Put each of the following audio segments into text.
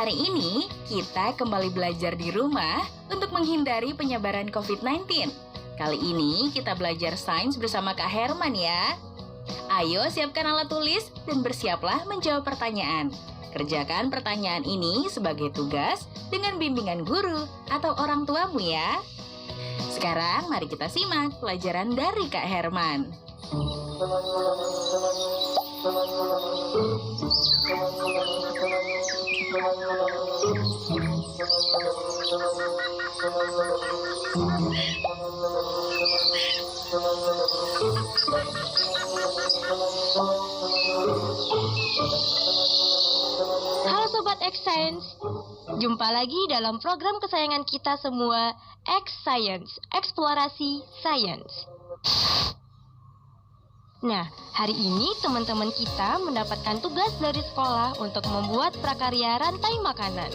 Hari ini kita kembali belajar di rumah untuk menghindari penyebaran COVID-19. Kali ini kita belajar sains bersama Kak Herman ya. Ayo siapkan alat tulis dan bersiaplah menjawab pertanyaan. Kerjakan pertanyaan ini sebagai tugas dengan bimbingan guru atau orang tuamu ya. Sekarang mari kita simak pelajaran dari Kak Herman. Halo Sobat X Science, jumpa lagi dalam program kesayangan kita semua, X Science, Eksplorasi Sains. Nah, hari ini teman-teman kita mendapatkan tugas dari sekolah untuk membuat prakarya rantai makanan.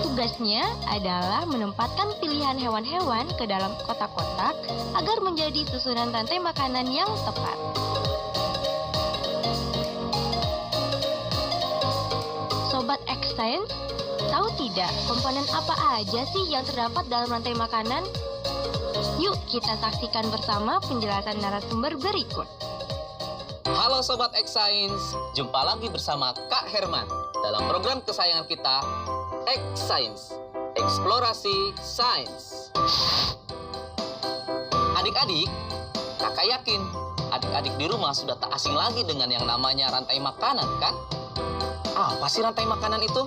Tugasnya adalah menempatkan pilihan hewan-hewan ke dalam kotak-kotak agar menjadi susunan rantai makanan yang tepat. Sobat X Science, tahu tidak komponen apa aja sih yang terdapat dalam rantai makanan? Yuk kita saksikan bersama penjelasan narasumber berikut. Halo Sobat X Science, jumpa lagi bersama Kak Herman dalam program kesayangan kita, X Science, Eksplorasi Sains. Adik-adik, kakak yakin adik-adik di rumah sudah tak asing lagi dengan yang namanya rantai makanan, kan? Apa sih rantai makanan itu?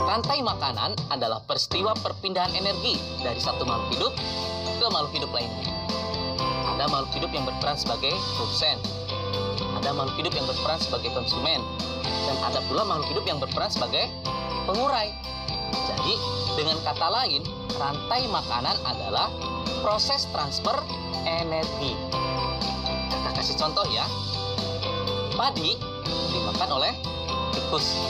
Rantai makanan adalah peristiwa perpindahan energi dari satu makhluk hidup ke makhluk hidup lainnya. Ada makhluk hidup yang berperan sebagai produsen, ada makhluk hidup yang berperan sebagai konsumen, dan ada pula makhluk hidup yang berperan sebagai pengurai. Jadi, dengan kata lain, rantai makanan adalah proses transfer energi. Kita kasih contoh ya. Padi dimakan oleh tikus.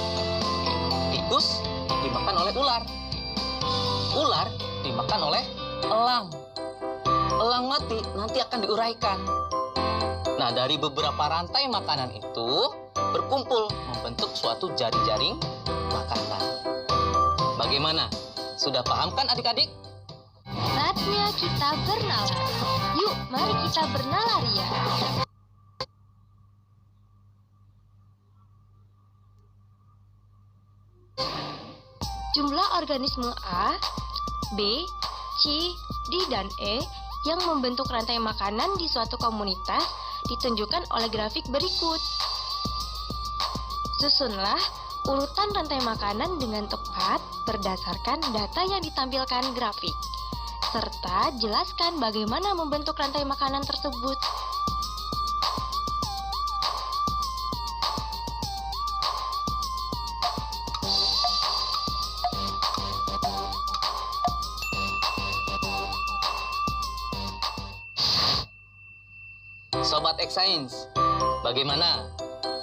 Tikus dimakan oleh ular. Ular dimakan oleh elang. Elang mati nanti akan diuraikan. Nah, dari beberapa rantai makanan itu berkumpul membentuk suatu jaring-jaring makanan. Bagaimana? Sudah paham kan adik-adik? Saatnya kita bernalar. Yuk, mari kita bernalar ya. Jumlah organisme A, B, C, D, dan E yang membentuk rantai makanan di suatu komunitas ditunjukkan oleh grafik berikut. Susunlah urutan rantai makanan dengan tepat berdasarkan data yang ditampilkan grafik, serta jelaskan bagaimana membentuk rantai makanan tersebut. Sobat X Science, bagaimana?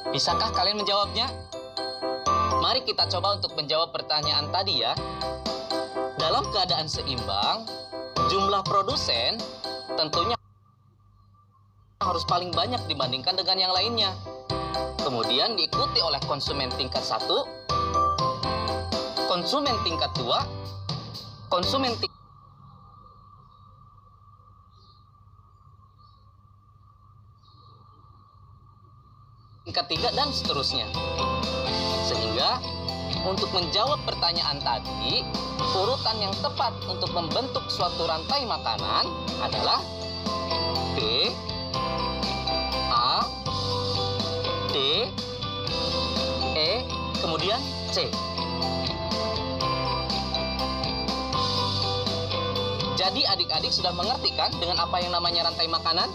Bisakah kalian menjawabnya? Mari kita coba untuk menjawab pertanyaan tadi ya. Dalam keadaan seimbang, jumlah produsen tentunya harus paling banyak dibandingkan dengan yang lainnya. Kemudian diikuti oleh konsumen tingkat 1, konsumen tingkat 2, konsumen tingkat ketiga, dan seterusnya. Sehingga untuk menjawab pertanyaan tadi, urutan yang tepat untuk membentuk suatu rantai makanan adalah B, A, D, E, kemudian C. Jadi adik-adik sudah mengerti kan dengan apa yang namanya rantai makanan?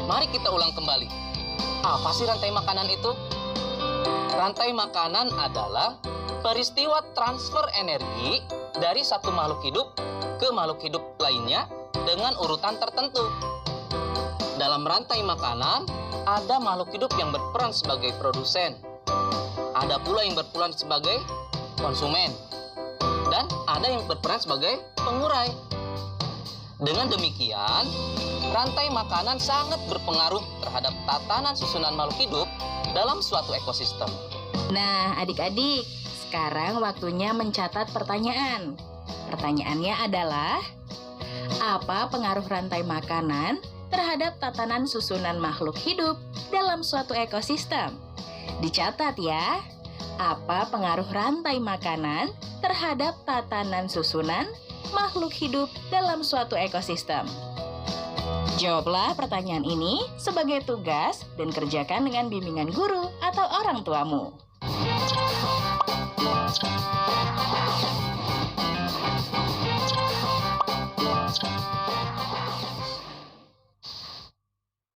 Mari kita ulang kembali. Apa sih rantai makanan itu? Rantai makanan adalah peristiwa transfer energi dari satu makhluk hidup ke makhluk hidup lainnya dengan urutan tertentu. Dalam rantai makanan, ada makhluk hidup yang berperan sebagai produsen, ada pula yang berperan sebagai konsumen, dan ada yang berperan sebagai pengurai. Dengan demikian, rantai makanan sangat berpengaruh terhadap tatanan susunan makhluk hidup dalam suatu ekosistem. Nah, adik-adik, sekarang waktunya mencatat pertanyaan. Pertanyaannya adalah, apa pengaruh rantai makanan terhadap tatanan susunan makhluk hidup dalam suatu ekosistem? Dicatat ya, apa pengaruh rantai makanan terhadap tatanan susunan makhluk hidup dalam suatu ekosistem? Jawablah pertanyaan ini sebagai tugas dan kerjakan dengan bimbingan guru atau orang tuamu.